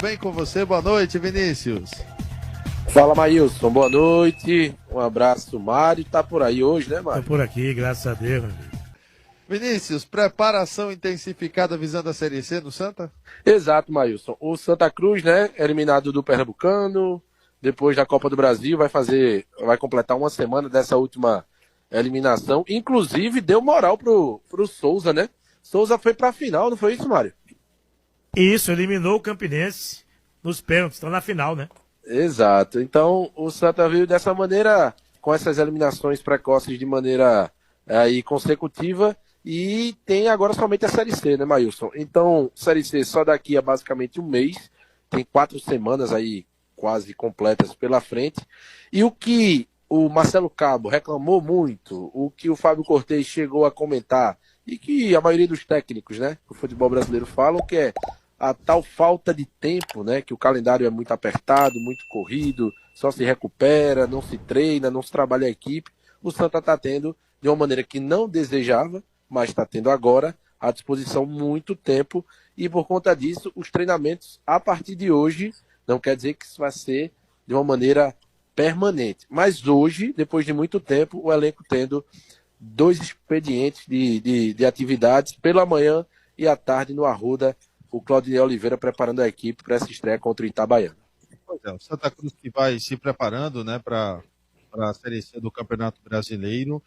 Bem com você, boa noite, Vinícius. Fala, Maílson, boa noite, um abraço. Mário tá por aí hoje, né, Mário? Tô por aqui, graças a Deus, meu amigo. Vinícius, preparação intensificada visando a Série C no Santa? Exato, Maílson. O Santa Cruz, né, eliminado do Pernambucano, depois da Copa do Brasil, vai completar uma semana dessa última eliminação. Inclusive, deu moral pro Souza, né? Souza foi pra final, não foi isso, Mário? Isso, eliminou o Campinense nos pênaltis, estão na final, né? Exato. Então, o Santa veio dessa maneira, com essas eliminações precoces de maneira aí consecutiva, e tem agora somente a Série C, né, Maílson? Então, Série C só daqui a basicamente um mês, tem 4 semanas aí quase completas pela frente, e o que o Marcelo Cabo reclamou muito, o que o Fábio Cortez chegou a comentar, e que a maioria dos técnicos, né, do futebol brasileiro falam, que é a tal falta de tempo, né, que o calendário é muito apertado, muito corrido, só se recupera, não se treina, não se trabalha a equipe. O Santa está tendo, de uma maneira que não desejava, mas está tendo agora, à disposição muito tempo, e por conta disso, os treinamentos, a partir de hoje, não quer dizer que isso vai ser de uma maneira permanente. Mas hoje, depois de muito tempo, o elenco tendo 2 expedientes de atividades, pela manhã e à tarde no Arruda, o Claudinei Oliveira preparando a equipe para essa estreia contra o Itabaiana. Pois é, o Santa Cruz que vai se preparando, né, para a Série C do Campeonato Brasileiro.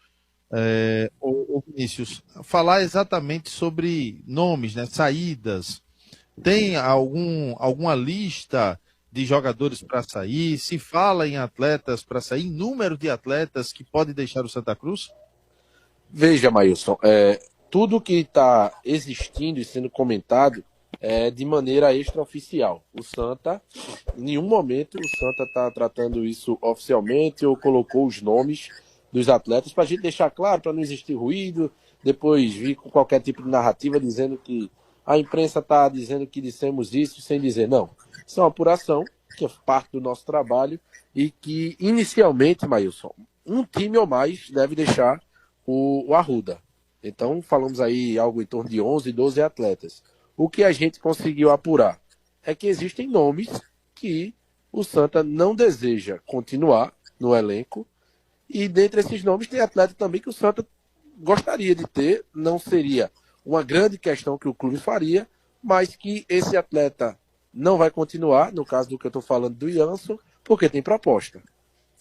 O Vinícius, falar exatamente sobre nomes, né, saídas. Tem alguma lista de jogadores para sair? Se fala em atletas para sair, número de atletas que pode deixar o Santa Cruz? Veja, Maílson, tudo que está existindo e sendo comentado é de maneira extraoficial. O Santa, em nenhum momento, o Santa está tratando isso oficialmente ou colocou os nomes dos atletas para a gente deixar claro, para não existir ruído, depois vir com qualquer tipo de narrativa dizendo que a imprensa está dizendo que dissemos isso sem dizer não. Isso é uma apuração, que é parte do nosso trabalho e que, inicialmente, Maílson, um time ou mais deve deixar o Arruda. Então, falamos aí algo em torno de 11, 12 atletas. O que a gente conseguiu apurar é que existem nomes que o Santa não deseja continuar no elenco, e dentre esses nomes tem atleta também que o Santa gostaria de ter, não seria uma grande questão que o clube faria, mas que esse atleta não vai continuar, no caso do que eu estou falando do Jansson, porque tem proposta.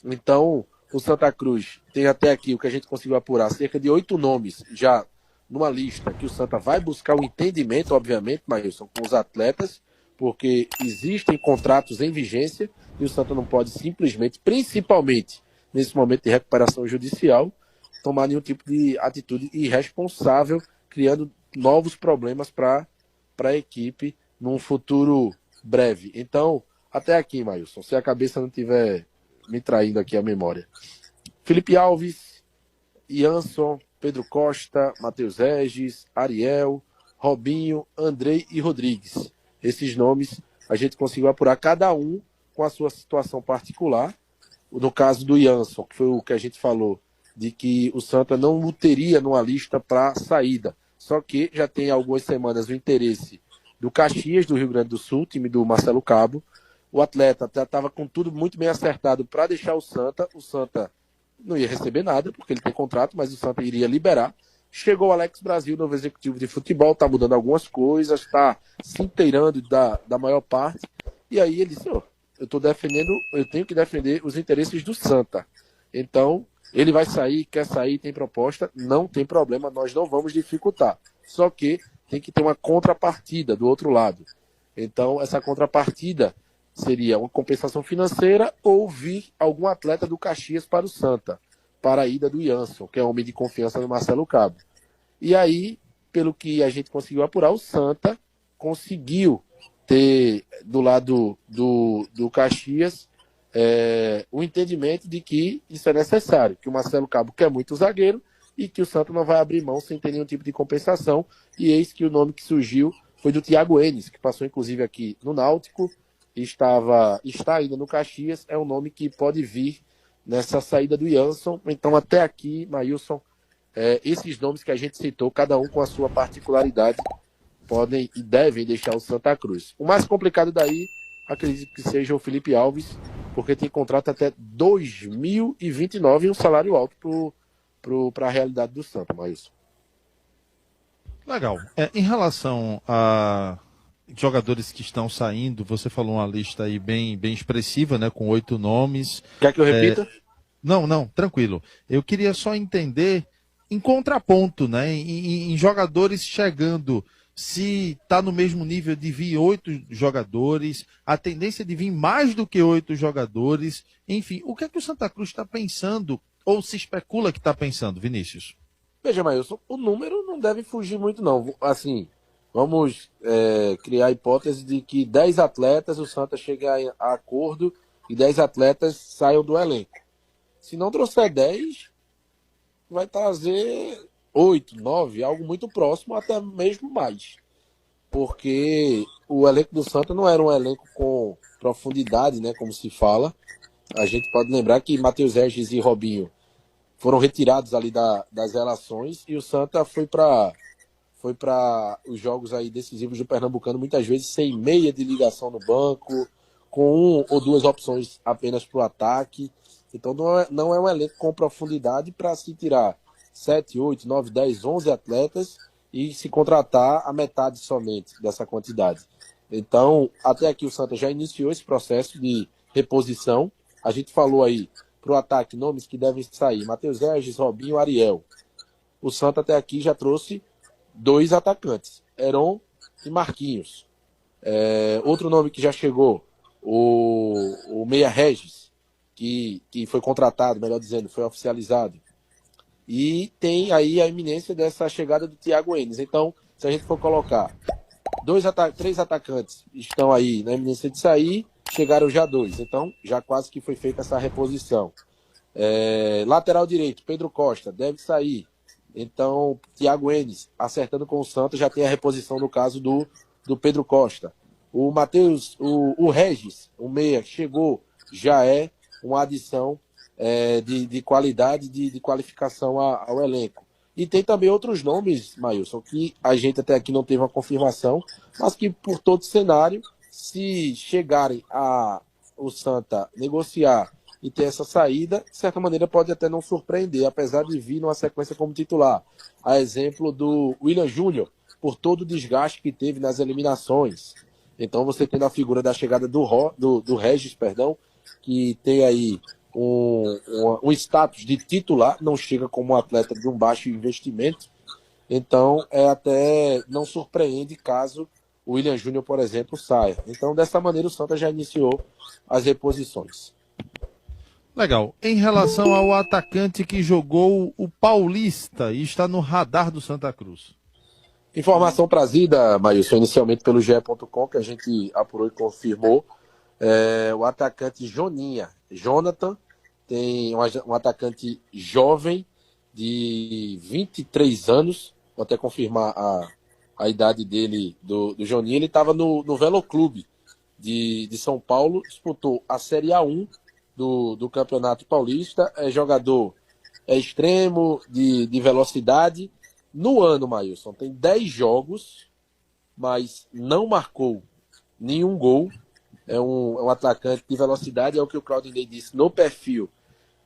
Então, o Santa Cruz tem até aqui, o que a gente conseguiu apurar, cerca de 8 nomes já numa lista que o Santa vai buscar o entendimento, obviamente, Maílson, com os atletas, porque existem contratos em vigência e o Santa não pode simplesmente, principalmente nesse momento de recuperação judicial, tomar nenhum tipo de atitude irresponsável, criando novos problemas para a equipe num futuro breve. Então, até aqui, Maílson, se a cabeça não estiver me traindo aqui a memória. Felipe Alves, Jansson, Pedro Costa, Matheus Regis, Ariel, Robinho, Andrei e Rodrigues. Esses nomes a gente conseguiu apurar cada um com a sua situação particular. No caso do Jansson, que foi o que a gente falou, de que o Santa não o teria numa lista para saída. Só que já tem algumas semanas o interesse do Caxias, do Rio Grande do Sul, time do Marcelo Cabo. O atleta estava com tudo muito bem acertado para deixar o Santa. O Santa não ia receber nada, porque ele tem contrato, mas o Santa iria liberar. Chegou o Alex Brasil, novo executivo de futebol, está mudando algumas coisas, está se inteirando da maior parte. E aí ele disse, eu tenho que defender os interesses do Santa. Então, ele vai sair, quer sair, tem proposta, não tem problema, nós não vamos dificultar. Só que tem que ter uma contrapartida do outro lado. Então, essa contrapartida seria uma compensação financeira ou vir algum atleta do Caxias para o Santa, para a ida do Jansson, que é homem de confiança do Marcelo Cabo. E aí, pelo que a gente conseguiu apurar, o Santa conseguiu ter do lado do Caxias o entendimento de que isso é necessário, que o Marcelo Cabo quer muito o zagueiro e que o Santa não vai abrir mão sem ter nenhum tipo de compensação. E eis que o nome que surgiu foi do Thiago Enes, que passou inclusive aqui no Náutico, está ainda no Caxias, é um nome que pode vir nessa saída do Jansson. Então até aqui, Maílson, esses nomes que a gente citou, cada um com a sua particularidade, podem e devem deixar o Santa Cruz. O mais complicado daí, acredito que seja o Felipe Alves, porque tem contrato até 2029 e um salário alto para a realidade do Santa, Maílson. Legal. Em relação a jogadores que estão saindo, você falou uma lista aí bem expressiva, né, com 8 nomes. Quer que eu repita? Não, tranquilo. Eu queria só entender em contraponto, né, em jogadores chegando, se está no mesmo nível de vir 8 jogadores, a tendência de vir mais do que 8 jogadores, enfim, o que é que o Santa Cruz está pensando, ou se especula que está pensando, Vinícius? Veja, Maílson, o número não deve fugir muito, não. Assim, vamos criar a hipótese de que 10 atletas, o Santa chegue a acordo e 10 atletas saiam do elenco. Se não trouxer 10, vai trazer 8, 9, algo muito próximo, até mesmo mais. Porque o elenco do Santa não era um elenco com profundidade, né, como se fala. A gente pode lembrar que Matheus Regis e Robinho foram retirados ali das relações e o Santa foi para os jogos aí decisivos do Pernambucano, muitas vezes sem meia de ligação no banco, com 1 ou 2 opções apenas para o ataque. Então não é um elenco com profundidade para se tirar 7, 8, 9, 10, 11 atletas e se contratar a metade somente dessa quantidade. Então, até aqui o Santa já iniciou esse processo de reposição. A gente falou aí para o ataque nomes que devem sair: Matheus Regis, Robinho, Ariel. O Santa até aqui já trouxe 2 atacantes, Heron e Marquinhos. Outro nome que já chegou, o Meia Regis, que foi contratado, melhor dizendo, foi oficializado. E tem aí a iminência dessa chegada do Thiago Enes. Então, se a gente for colocar 3 atacantes estão aí na iminência de sair, chegaram já 2. Então, já quase que foi feita essa reposição. Lateral direito, Pedro Costa, deve sair. Então, Thiago Enes, acertando com o Santos, já tem a reposição no caso do Pedro Costa. O Matheus, o Regis, o meia, chegou, já é uma adição de qualidade, de qualificação ao elenco. E tem também outros nomes, Maílson, que a gente até aqui não teve uma confirmação, mas que por todo cenário, se chegarem o Santa negociar e ter essa saída, de certa maneira pode até não surpreender, apesar de vir numa sequência como titular. A exemplo do William Júnior, por todo o desgaste que teve nas eliminações. Então você tem a figura da chegada do Regis, que tem aí um status de titular, não chega como um atleta de um baixo investimento. Então até não surpreende caso o William Júnior, por exemplo, saia. Então dessa maneira o Santa já iniciou as reposições. Legal. Em relação ao atacante que jogou o Paulista e está no radar do Santa Cruz. Informação trazida, Maílson, inicialmente pelo GE.com, que a gente apurou e confirmou. O atacante Jonathan, tem um atacante jovem de 23 anos. Vou até confirmar a idade dele, do Joninha. Ele estava no Velo Clube de São Paulo, disputou a Série A1 do Campeonato Paulista, jogador extremo, de velocidade. No ano, Maílson, tem 10 jogos, mas não marcou nenhum gol. É um atacante de velocidade, é o que o Claudinei disse no perfil,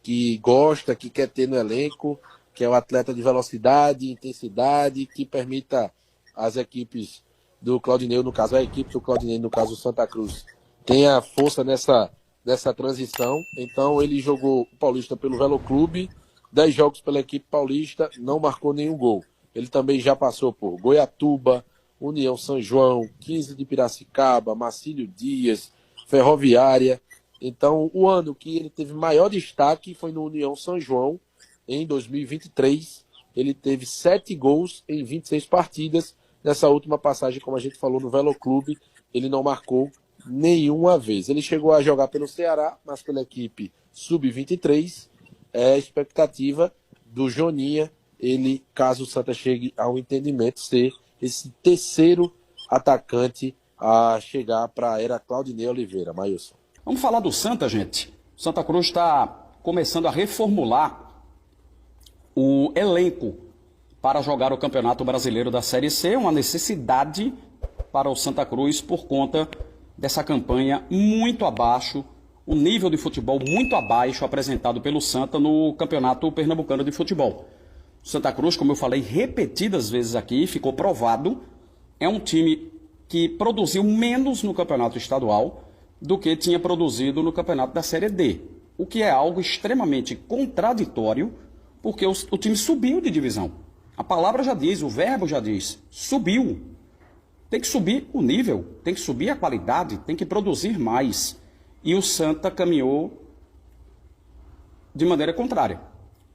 que gosta, que quer ter no elenco, que é um atleta de velocidade, intensidade, que permita as equipes do Claudinei, no caso a equipe do Claudinei, no caso o Santa Cruz, tenha força nessa transição. Então ele jogou o Paulista pelo Velo Clube, 10 jogos pela equipe paulista, não marcou nenhum gol. Ele também já passou por Goiatuba, União São João, 15 de Piracicaba, Marcílio Dias, Ferroviária. Então, o ano que ele teve maior destaque foi no União São João, em 2023. Ele teve 7 gols em 26 partidas. Nessa última passagem, como a gente falou, no Veloclube, ele não marcou nenhuma vez. Ele chegou a jogar pelo Ceará, mas pela equipe Sub-23. É a expectativa do Joninha, ele, caso o Santa chegue ao entendimento, ser esse terceiro atacante a chegar para a era Claudinei Oliveira. Maílson. Vamos falar do Santa, gente. Santa Cruz está começando a reformular o elenco para jogar o Campeonato Brasileiro da Série C, uma necessidade para o Santa Cruz por conta dessa campanha muito abaixo, o nível de futebol muito abaixo apresentado pelo Santa no Campeonato Pernambucano de Futebol. O Santa Cruz, como eu falei repetidas vezes aqui, ficou provado, é um time que produziu menos no Campeonato Estadual do que tinha produzido no Campeonato da Série D, o que é algo extremamente contraditório, porque o time subiu de divisão. A palavra já diz, o verbo já diz, subiu. Tem que subir o nível, tem que subir a qualidade, tem que produzir mais. E o Santa caminhou de maneira contrária.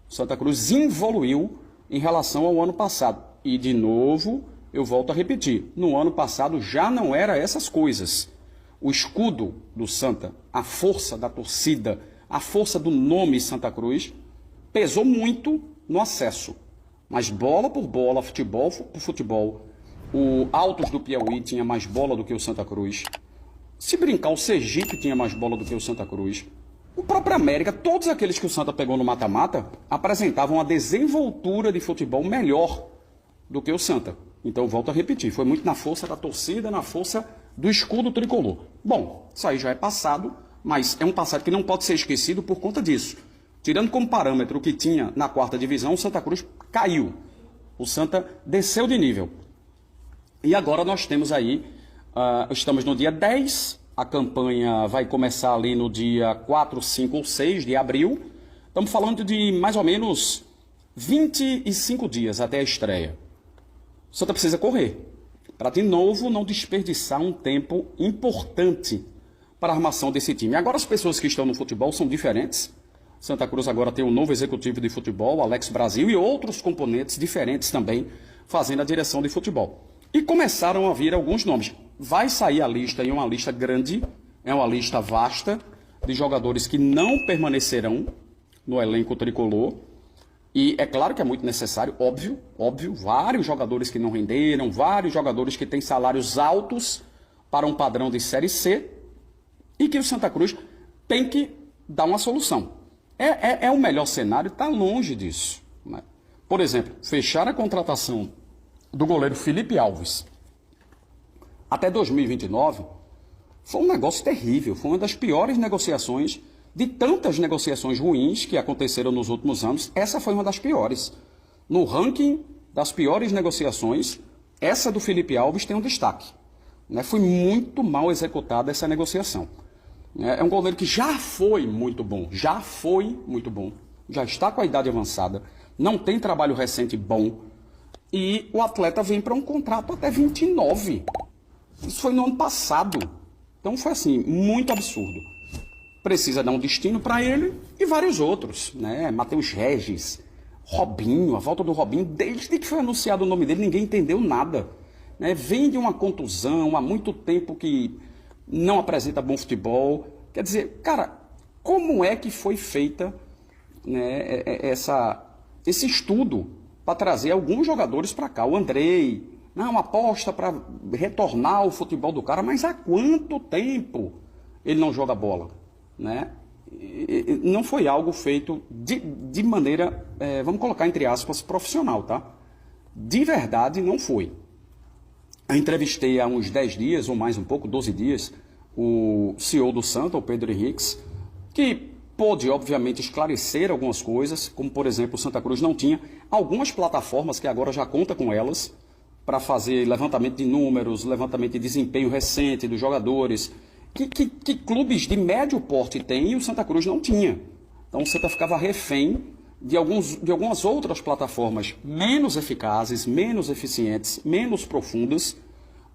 O Santa Cruz evoluiu em relação ao ano passado. E, de novo, eu volto a repetir, no ano passado já não era essas coisas. O escudo do Santa, a força da torcida, a força do nome Santa Cruz, pesou muito no acesso. Mas bola por bola, futebol por futebol, o Altos do Piauí tinha mais bola do que o Santa Cruz. Se brincar, o Sergipe tinha mais bola do que o Santa Cruz. O próprio América, todos aqueles que o Santa pegou no mata-mata, apresentavam uma desenvoltura de futebol melhor do que o Santa. Então, volto a repetir, foi muito na força da torcida, na força do escudo tricolor. Bom, isso aí já é passado, mas é um passado que não pode ser esquecido por conta disso. Tirando como parâmetro o que tinha na 4ª divisão, o Santa Cruz caiu. O Santa desceu de nível. E agora nós temos aí, estamos no dia 10, a campanha vai começar ali no dia 4, 5 ou 6 de abril. Estamos falando de mais ou menos 25 dias até a estreia. O Santa precisa correr, para de novo não desperdiçar um tempo importante para a armação desse time. Agora as pessoas que estão no futebol são diferentes. Santa Cruz agora tem um novo executivo de futebol, Alex Brasil, e outros componentes diferentes também fazendo a direção de futebol. E começaram a vir alguns nomes. Vai sair a lista, e uma lista grande, é uma lista vasta, de jogadores que não permanecerão no elenco tricolor. E é claro que é muito necessário, óbvio, vários jogadores que não renderam, vários jogadores que têm salários altos para um padrão de Série C, e que o Santa Cruz tem que dar uma solução. É o melhor cenário, está longe disso, né? Por exemplo, fechar a contratação do goleiro Felipe Alves até 2029 foi um negócio terrível, foi uma das piores negociações, de tantas negociações ruins que aconteceram nos últimos anos, essa foi uma das piores. No ranking das piores negociações, essa do Felipe Alves tem um destaque, né? Foi muito mal executada essa negociação. É um goleiro que já foi muito bom, já está com a idade avançada, não tem trabalho recente bom, e o atleta vem para um contrato até 29. Isso foi no ano passado. Então foi assim, muito absurdo. Precisa dar um destino para ele e vários outros, né? Matheus Regis, Robinho, a volta do Robinho, desde que foi anunciado o nome dele, ninguém entendeu nada, né? Vem de uma contusão, há muito tempo que não apresenta bom futebol. Quer dizer, cara, como é que foi feita, né, esse estudo para trazer alguns jogadores para cá? O Andrei, não, aposta para retornar ao futebol do cara, mas há quanto tempo ele não joga bola, né? Não foi algo feito de maneira, vamos colocar entre aspas, profissional, tá? De verdade, não foi. Eu entrevistei há uns 10 dias, ou mais um pouco, 12 dias, o CEO do Santa, o Pedro Henriques, que pôde, obviamente, esclarecer algumas coisas, como, por exemplo, o Santa Cruz não tinha algumas plataformas, que agora já conta com elas, para fazer levantamento de números, levantamento de desempenho recente dos jogadores, que clubes de médio porte têm e o Santa Cruz não tinha. Então o Santa ficava refém de algumas outras plataformas menos eficazes, menos eficientes, menos profundas,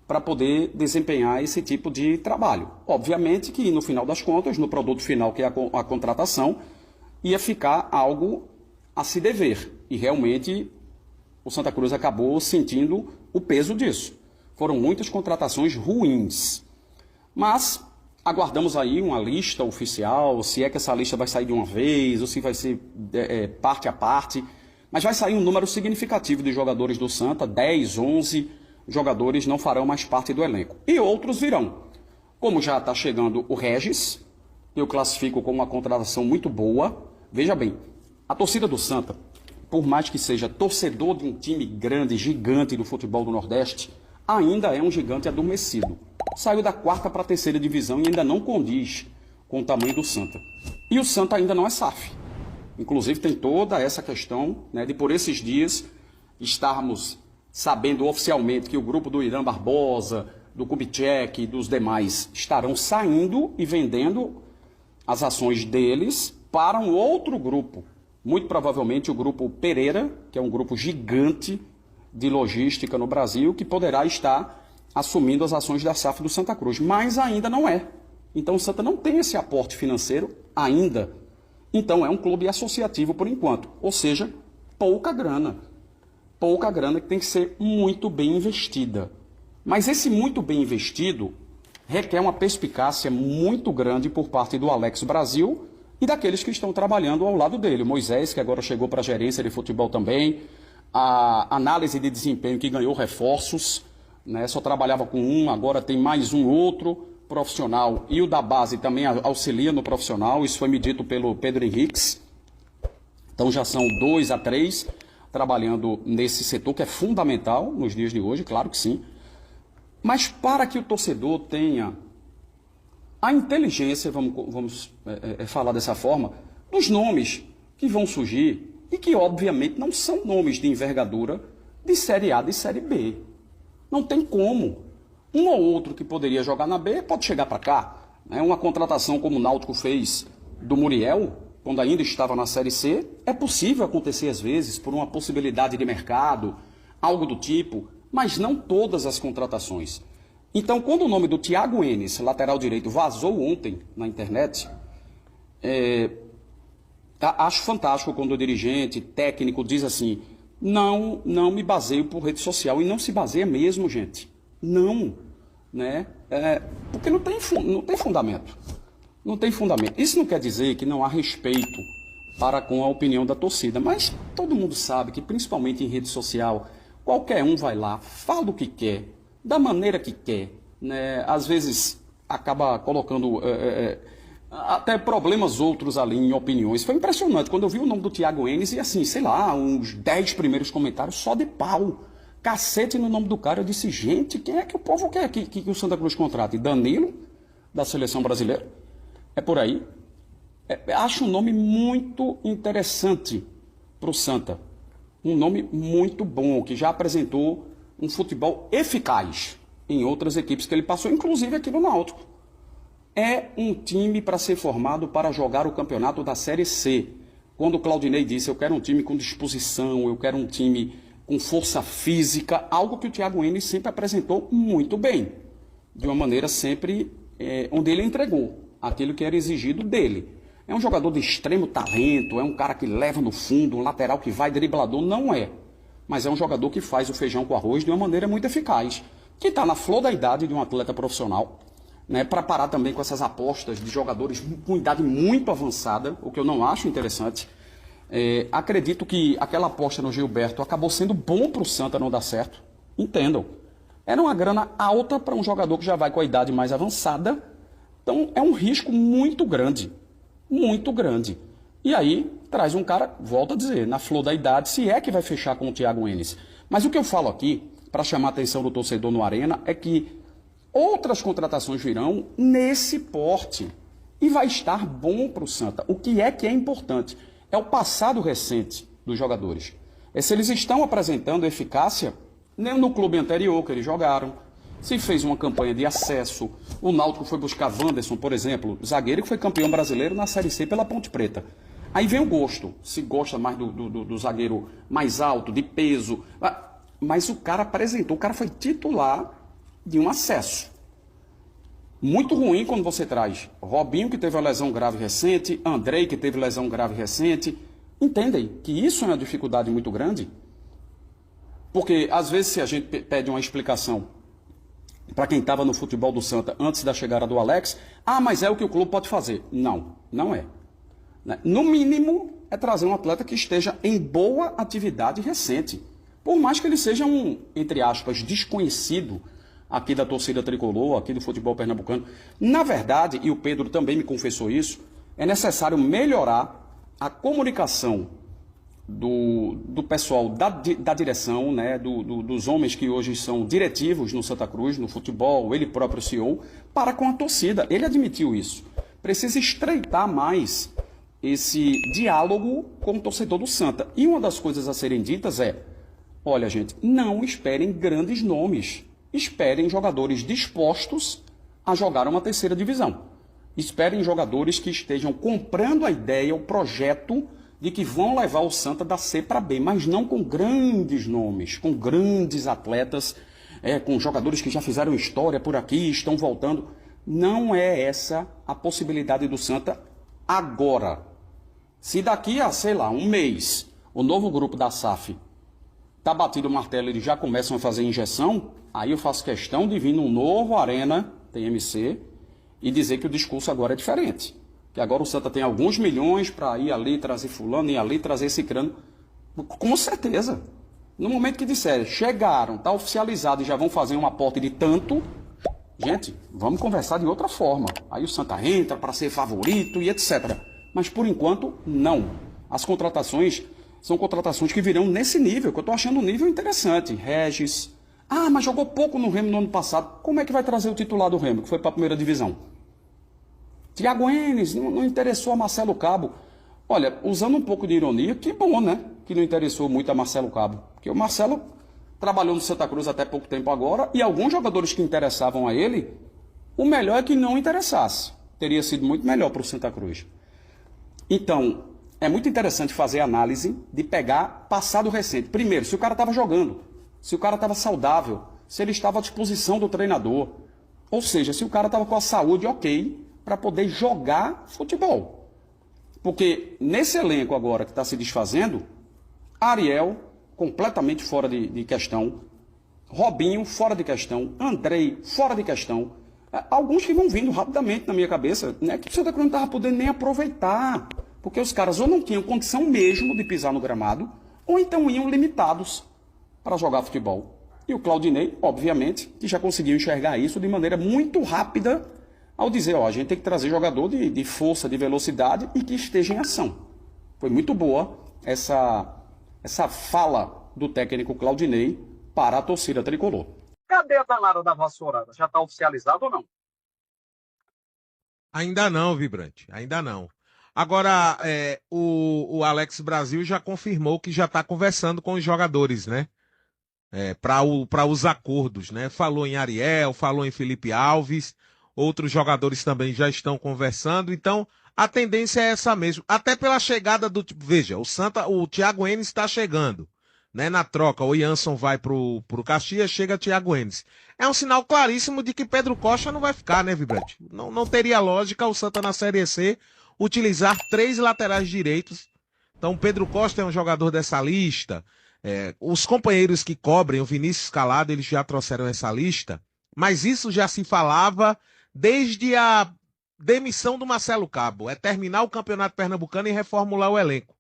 para poder desempenhar esse tipo de trabalho. Obviamente que, no final das contas, no produto final, que é a contratação, ia ficar algo a se dever. E realmente o Santa Cruz acabou sentindo o peso disso. Foram muitas contratações ruins. Mas aguardamos aí uma lista oficial, se é que essa lista vai sair de uma vez, ou se vai ser parte a parte. Mas vai sair um número significativo de jogadores do Santa, 10, 11 jogadores não farão mais parte do elenco. E outros virão. Como já está chegando o Regis, eu classifico como uma contratação muito boa. Veja bem, a torcida do Santa, por mais que seja torcedor de um time grande, gigante do futebol do Nordeste, ainda é um gigante adormecido. Saiu da 4ª para a 3ª divisão e ainda não condiz com o tamanho do Santa. E o Santa ainda não é SAF. Inclusive tem toda essa questão, né, de por esses dias estarmos sabendo oficialmente que o grupo do Irã Barbosa, do Kubitschek e dos demais estarão saindo e vendendo as ações deles para um outro grupo. Muito provavelmente o grupo Pereira, que é um grupo gigante de logística no Brasil, que poderá estar assumindo as ações da SAF do Santa Cruz, mas ainda não é. Então o Santa não tem esse aporte financeiro ainda. Então é um clube associativo por enquanto, ou seja, pouca grana. Pouca grana que tem que ser muito bem investida. Mas esse muito bem investido requer uma perspicácia muito grande por parte do Alex Brasil e daqueles que estão trabalhando ao lado dele. O Moisés, que agora chegou para a gerência de futebol também, a análise de desempenho que ganhou reforços, né? Só trabalhava com um, agora tem mais um outro profissional, e o da base também auxilia no profissional, isso foi me dito pelo Pedro Henriques. Então já são 2 a 3 trabalhando nesse setor que é fundamental nos dias de hoje, claro que sim. Mas para que o torcedor tenha a inteligência, vamos falar dessa forma, dos nomes que vão surgir e que obviamente não são nomes de envergadura de Série A, de Série B. Não tem como. Um ou outro que poderia jogar na B pode chegar para cá. Né? Uma contratação como o Náutico fez do Muriel, quando ainda estava na Série C, é possível acontecer às vezes por uma possibilidade de mercado, algo do tipo, mas não todas as contratações. Então, quando o nome do Thiago Enes, lateral direito, vazou ontem na internet, acho fantástico quando o dirigente técnico diz assim, não me baseio por rede social, e não se baseia mesmo, gente. Não, né? Porque não tem fundamento. Não tem fundamento. Isso não quer dizer que não há respeito para com a opinião da torcida, mas todo mundo sabe que, principalmente em rede social, qualquer um vai lá, fala o que quer, da maneira que quer, né? Às vezes acaba colocando até problemas outros ali em opiniões. Foi impressionante quando eu vi o nome do Thiago Enes e assim, sei lá, uns 10 primeiros comentários só de pau. Cacete no nome do cara. Eu disse, gente, quem é que o povo quer que o Santa Cruz contrate? Danilo, da seleção brasileira? É por aí. Acho um nome muito interessante para o Santa. Um nome muito bom, que já apresentou um futebol eficaz em outras equipes que ele passou, inclusive aqui no Náutico. É um time para ser formado para jogar o campeonato da Série C. Quando o Claudinei disse, eu quero um time com disposição, eu quero um time com força física, algo que o Thiago Enes sempre apresentou muito bem, de uma maneira sempre onde ele entregou aquilo que era exigido dele. É um jogador de extremo talento, é um cara que leva no fundo, um lateral que vai, driblador, não é. Mas é um jogador que faz o feijão com arroz de uma maneira muito eficaz, que está na flor da idade de um atleta profissional, né, para parar também com essas apostas de jogadores com idade muito avançada, o que eu não acho interessante. Acredito que aquela aposta no Gilberto acabou sendo bom para o Santa não dar certo. Entendam. Era uma grana alta para um jogador que já vai com a idade mais avançada. Então é um risco muito grande. Muito grande. E aí traz um cara, volto a dizer, na flor da idade, se é que vai fechar com o Thiago Enes. Mas o que eu falo aqui, para chamar a atenção do torcedor no Arena, é que outras contratações virão nesse porte. E vai estar bom para o Santa. O que é importante? É o passado recente dos jogadores. É se eles estão apresentando eficácia no clube anterior que eles jogaram, se fez uma campanha de acesso. O Náutico foi buscar Wanderson, por exemplo, zagueiro que foi campeão brasileiro na Série C pela Ponte Preta. Aí vem o gosto, se gosta mais do zagueiro mais alto, de peso. Mas o cara apresentou, o cara foi titular de um acesso. Muito ruim quando você traz Robinho, que teve uma lesão grave recente, Andrei, que teve lesão grave recente. Entendem que isso é uma dificuldade muito grande? Porque, às vezes, se a gente pede uma explicação para quem estava no futebol do Santa antes da chegada do Alex, mas é o que o clube pode fazer. Não, não é. No mínimo, é trazer um atleta que esteja em boa atividade recente. Por mais que ele seja um, entre aspas, desconhecido aqui da torcida tricolor, aqui do futebol pernambucano. Na verdade, e o Pedro também me confessou isso, é necessário melhorar a comunicação do pessoal da direção, né, dos homens que hoje são diretivos no Santa Cruz, no futebol, ele próprio CEO, para com a torcida. Ele admitiu isso. Precisa estreitar mais esse diálogo com o torcedor do Santa. E uma das coisas a serem ditas é, olha gente, não esperem grandes nomes, esperem jogadores dispostos a jogar uma terceira divisão. Esperem jogadores que estejam comprando a ideia, o projeto de que vão levar o Santa da C para B, mas não com grandes nomes, com grandes atletas, com jogadores que já fizeram história por aqui, estão voltando. Não é essa a possibilidade do Santa agora. Se daqui a, sei lá, um mês, o novo grupo da SAF está batido o martelo e eles já começam a fazer injeção, aí eu faço questão de vir num novo Arena TMC e dizer que o discurso agora é diferente. Que agora o Santa tem alguns milhões para ir ali trazer fulano, ir ali trazer esse crânio. Com certeza. No momento que disserem, chegaram, está oficializado e já vão fazer um aporte de tanto, gente, vamos conversar de outra forma. Aí o Santa entra para ser favorito e etc. Mas por enquanto, não. As contratações são contratações que virão nesse nível, que eu estou achando um nível interessante. Regis. Mas jogou pouco no Remo no ano passado. Como é que vai trazer o titular do Remo, que foi para a primeira divisão? Thiago Enes, não interessou a Marcelo Cabo. Olha, usando um pouco de ironia, que bom, né? Que não interessou muito a Marcelo Cabo. Porque o Marcelo trabalhou no Santa Cruz até pouco tempo agora, e alguns jogadores que interessavam a ele, o melhor é que não interessasse. Teria sido muito melhor para o Santa Cruz. Então, é muito interessante fazer análise de pegar passado recente. Primeiro, se o cara estava jogando, se o cara estava saudável, se ele estava à disposição do treinador. Ou seja, se o cara estava com a saúde ok para poder jogar futebol. Porque nesse elenco agora que está se desfazendo, Ariel, completamente fora de questão, Robinho, fora de questão, Andrei, fora de questão, alguns que vão vindo rapidamente na minha cabeça, né, que o Santa Cruz não estava podendo nem aproveitar, porque os caras ou não tinham condição mesmo de pisar no gramado, ou então iam limitados para jogar futebol. E o Claudinei, obviamente, que já conseguiu enxergar isso de maneira muito rápida, ao dizer, a gente tem que trazer jogador de força, de velocidade e que esteja em ação. Foi muito boa essa fala do técnico Claudinei para a torcida tricolor. Cadê a danada da vassourada? Já está oficializado ou não? Ainda não, Vibrante, ainda não. Agora, o Alex Brasil já confirmou que já está conversando com os jogadores, né? Para os acordos, né? Falou em Ariel, falou em Felipe Alves, outros jogadores também já estão conversando, então a tendência é essa mesmo, até pela chegada do... Veja, o Thiago Enes está chegando, né, na troca, o Jansson vai pro Caxias, chega Thiago Enes. É um sinal claríssimo de que Pedro Costa não vai ficar, né, Vibrante? Não teria lógica o Santa na Série C utilizar 3 laterais direitos. Então Pedro Costa é um jogador dessa lista, os companheiros que cobrem, o Vinícius Calado, eles já trouxeram essa lista, mas isso já se falava desde a demissão do Marcelo Cabo, terminar o Campeonato Pernambucano e reformular o elenco.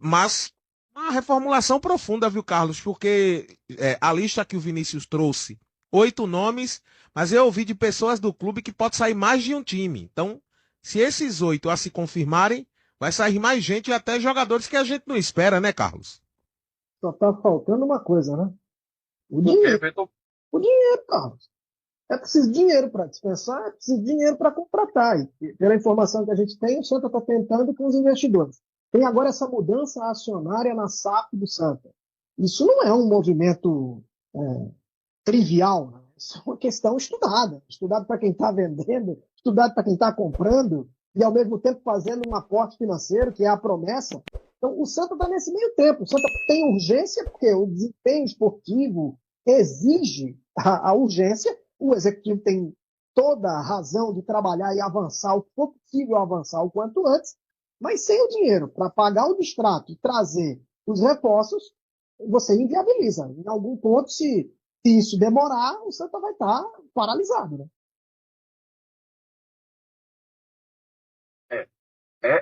Mas uma reformulação profunda, viu, Carlos? Porque a lista que o Vinícius trouxe, 8 nomes, mas eu ouvi de pessoas do clube que pode sair mais de um time. Então, se esses 8 a se confirmarem, vai sair mais gente e até jogadores que a gente não espera, né, Carlos? Só tá faltando uma coisa, né? O dinheiro. O dinheiro, Carlos. É preciso dinheiro para dispensar, é preciso dinheiro para contratar. E pela informação que a gente tem, o Santa está tentando com os investidores. Tem agora essa mudança acionária na SAF do Santa. Isso não é um movimento trivial, né? Isso é uma questão estudada. Estudado para quem está vendendo, estudado para quem está comprando, e ao mesmo tempo fazendo um aporte financeiro, que é a promessa. Então o Santa está nesse meio tempo. O Santa tem urgência, porque o desempenho esportivo, exige a urgência, o executivo tem toda a razão de trabalhar e avançar o que for possível avançar o quanto antes, mas sem o dinheiro para pagar o distrato e trazer os reforços, você inviabiliza. Em algum ponto, se isso demorar, o Santa vai estar paralisado, né?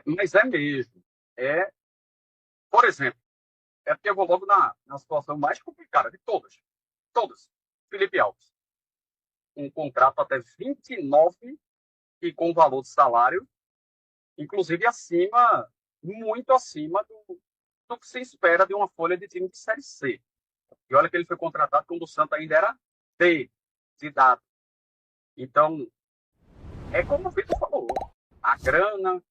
Mas é mesmo. Por exemplo, porque eu vou logo na situação mais complicada de todas. Todas. Felipe Alves. Um contrato até 29 e com valor de salário, inclusive muito acima do que se espera de uma folha de time de Série C. E olha que ele foi contratado quando o Santa ainda era D, de dado. Então, é como o Vitor falou, a grana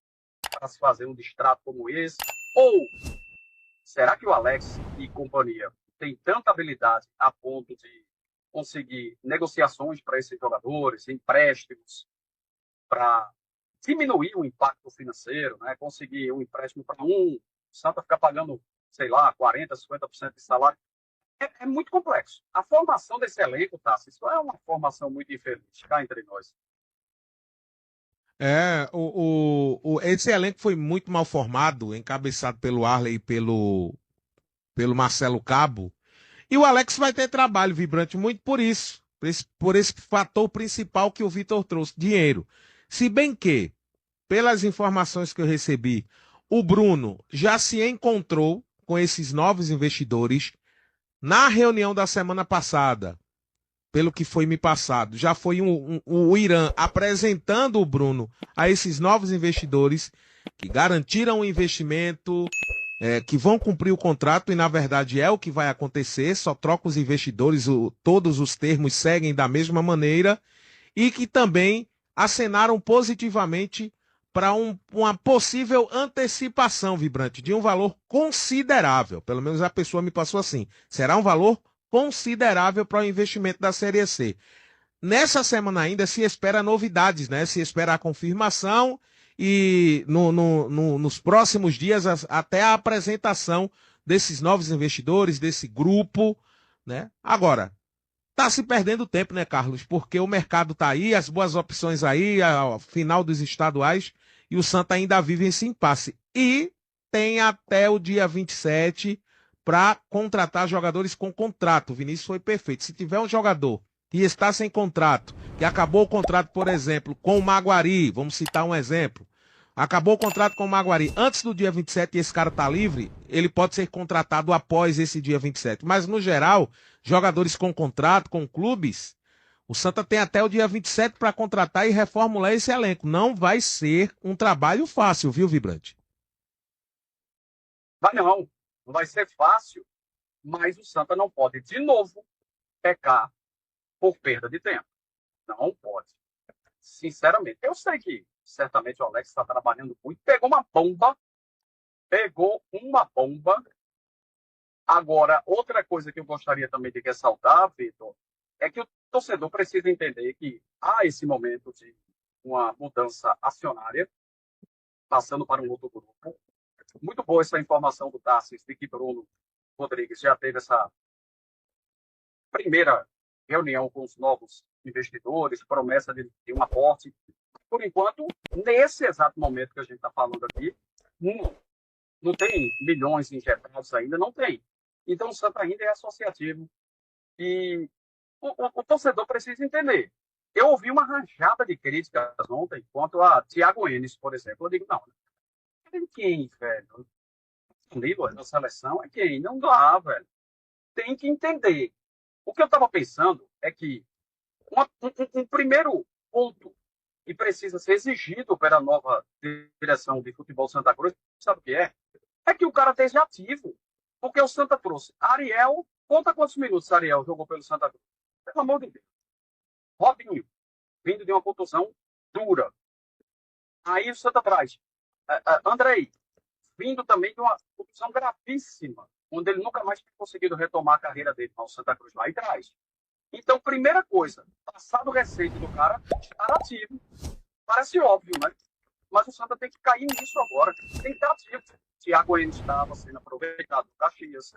para se fazer um distrato como esse, ou será que o Alex e companhia tem tanta habilidade a ponto de conseguir negociações para esses jogadores, empréstimos, para diminuir o impacto financeiro, né? Conseguir um empréstimo para o Santa ficar pagando, sei lá, 40%, 50% de salário. É muito complexo. A formação desse elenco, Tassi, isso é uma formação muito infeliz, cá entre nós. Esse elenco foi muito mal formado, encabeçado pelo Arley e pelo Marcelo Cabo. E o Alex vai ter trabalho, Vibrante, muito por esse fator principal que o Vitor trouxe, dinheiro. Se bem que, pelas informações que eu recebi, o Bruno já se encontrou com esses novos investidores na reunião da semana passada, pelo que foi me passado. Já foi o Irã apresentando o Bruno a esses novos investidores que garantiram o investimento, que vão cumprir o contrato e, na verdade, é o que vai acontecer, só troca os investidores, todos os termos seguem da mesma maneira, e que também acenaram positivamente para uma possível antecipação, Vibrante, de um valor considerável. Pelo menos a pessoa me passou assim. Será um valor considerável para o investimento da Série C. Nessa semana ainda se espera novidades, né? Se espera a confirmação e nos próximos dias até a apresentação desses novos investidores, desse grupo, né? Agora, tá se perdendo tempo, né, Carlos? Porque o mercado tá aí, as boas opções aí, ao final dos estaduais, e o Santa ainda vive esse impasse. E tem até o dia 27 para contratar jogadores com contrato. O Vinícius foi perfeito. Se tiver um jogador que está sem contrato, que acabou o contrato, por exemplo, com o Maguari, vamos citar um exemplo, acabou o contrato com o Maguari antes do dia 27 e esse cara tá livre, ele pode ser contratado após esse dia 27. Mas, no geral, jogadores com contrato, com clubes, o Santa tem até o dia 27 para contratar e reformular esse elenco. Não vai ser um trabalho fácil, viu, Vibrante? Não vai ser fácil, mas o Santa não pode, de novo, pecar por perda de tempo. Não pode. Sinceramente, eu sei que certamente o Alex está trabalhando muito. Pegou uma bomba. Agora, outra coisa que eu gostaria também de ressaltar, Vitor, é que o torcedor precisa entender que há esse momento de uma mudança acionária, passando para um outro grupo. Muito boa essa informação do Tarsis, de que Bruno Rodrigues já teve essa primeira reunião com os novos investidores, promessa de um aporte. Por enquanto, nesse exato momento que a gente está falando aqui, não tem milhões injetados ainda, não tem. Então, o Santa ainda é associativo. E o torcedor precisa entender. Eu ouvi uma rajada de críticas ontem quanto a Thiago Enes, por exemplo. Eu digo, não, é quem, velho? Líder da seleção é quem? Não dá, velho. Tem que entender. O que eu estava pensando é que um primeiro ponto que precisa ser exigido pela nova direção de futebol Santa Cruz, sabe o que é? É que o cara esteja ativo. Porque o Santa trouxe Ariel, conta quantos minutos Ariel jogou pelo Santa Cruz. Pelo amor de Deus. Robinho, vindo de uma contusão dura. Aí o Santa traz Andrei, vindo também de uma contusão gravíssima, onde ele nunca mais tinha conseguido retomar a carreira dele ao Santa Cruz lá e traz. Então, primeira coisa, passado o receito do cara, estar ativo. Parece óbvio, né? Mas o Santa tem que cair nisso agora. Tem que estar ativo. Thiago Enes estava sendo aproveitado do Caxias.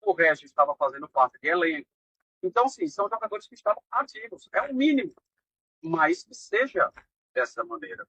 O Regis estava fazendo parte de elenco. Então, sim, são jogadores que estavam ativos. É o mínimo, mas que seja dessa maneira.